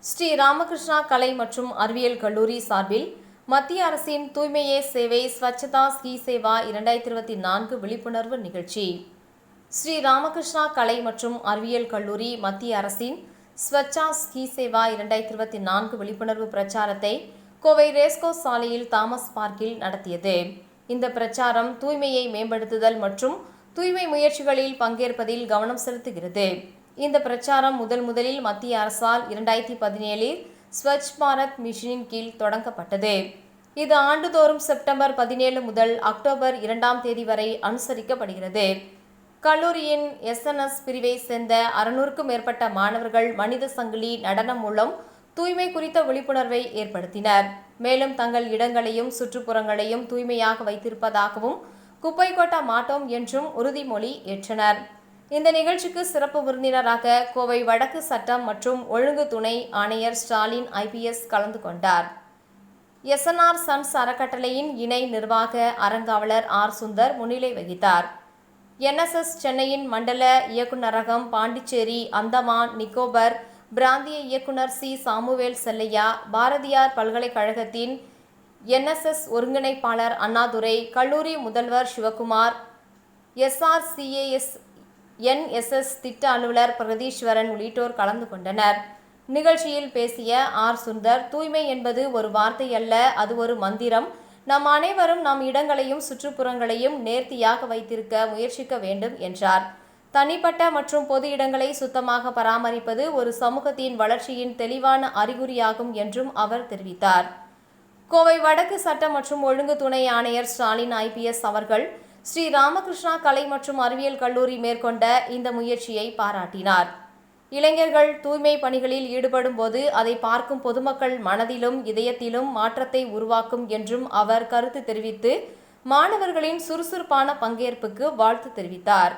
ஸ்ரீ ராமகிருஷ்ணா கலை மற்றும் அறிவியல் கல்லூரி சார்பில் மத்திய அரசின் தூய்மையே சேவை ஸ்வச்சதா ஸ்கீ சேவா 2024 விழிப்புணர்வு நிகழ்ச்சி. ஸ்ரீ ராமகிருஷ்ணா கலை மற்றும் அறிவியல் கல்லூரி மத்திய அரசின் ஸ்வச்சா ஸ்கீ சேவா 2024 விழிப்புணர்வு பிரச்சாரத்தை கோவை ரேஸ்கோர்ஸ் சாலையில் தாமஸ் பார்க்கில் நடத்தியது. இந்த பிரச்சாரம் தூய்மையை மேம்படுத்துதல் மற்றும் தூய்மை முயற்சிகளில் பங்கேற்பதில் கவனம் செலுத்துகிறது. இந்த பிரச்சாரம் முதலில் மத்திய அரசால் 2017 ஸ்வச் பாரத் மிஷனின் கீழ் தொடங்கப்பட்டது. இது ஆண்டுதோறும் செப்டம்பர் 17 முதல் அக்டோபர் 2ஆம் தேதி வரை அனுசரிக்கப்படுகிறது. கல்லூரியின் SNS பிரிவை சேர்ந்த 600க்கும் மேற்பட்ட மாணவர்கள் மனித சங்கிலி நடனம் மூலம் தூய்மை குறித்த விழிப்புணர்வை ஏற்படுத்தினர். மேலும் தங்கள் இடங்களையும் சுற்றுப்புறங்களையும் தூய்மையாக வைத்திருப்பதாகவும் குப்பை கொட்ட மாட்டோம் என்றும் உறுதிமொழி ஏற்றனர். இந்த நிகழ்ச்சிக்கு சிறப்பு விருந்தினராக கோவை வடக்கு சட்டம் மற்றும் ஒழுங்கு துணை ஆணையர் ஸ்டாலின் IPS கலந்து கொண்டார். SNR சன்ஸ் அறக்கட்டளையின் இணை நிர்வாக அறங்காவலர் R. சுந்தர் முன்னிலை வகித்தார். NSS சென்னையின் மண்டல இயக்குநரகம், பாண்டிச்சேரி, அந்தமான் நிக்கோபர் பிராந்திய இயக்குனர் C. சாமுவேல் செல்லையா, பாரதியார் பல்கலைக்கழகத்தின் NSS ஒருங்கிணைப்பாளர் அண்ணாதுரை, கல்லூரி முதல்வர் சிவகுமார், SRCAS NSS திட்ட அலுவலர் பிரதீஸ்வரன் உள்ளிட்டோர் கலந்து கொண்டனர். நிகழ்ச்சியில் பேசிய R. சுந்தர், தூய்மை என்பது ஒரு வார்த்தை அல்ல, அது ஒரு மந்திரம். நம் அனைவரும் நம் இடங்களையும் சுற்றுப்புறங்களையும் நேர்த்தியாக வைத்திருக்க முயற்சிக்க வேண்டும் என்றார். தனிப்பட்ட மற்றும் பொது இடங்களை சுத்தமாக பராமரிப்பது ஒரு சமூகத்தின் வளர்ச்சியின் தெளிவான அறிகுறியாகும் என்றும் அவர் தெரிவித்தார். கோவை வடக்கு சட்டம் மற்றும் ஒழுங்கு துணை ஆணையர் ஸ்டாலின் IPS அவர்கள் ஸ்ரீ ராமகிருஷ்ணா கலை மற்றும் அறிவியல் கல்லூரி மேற்கொண்ட இந்த முயற்சியை பாராட்டினார். இளைஞர்கள் தூய்மை பணிகளில் ஈடுபடும் போது அதை பார்க்கும் பொதுமக்கள் மனதிலும் இதயத்திலும் மாற்றத்தை உருவாக்கும் என்றும் அவர் கருத்து தெரிவித்து மாணவர்களின் சுறுசுறுப்பான பங்கேற்புக்கு வாழ்த்து தெரிவித்தார்.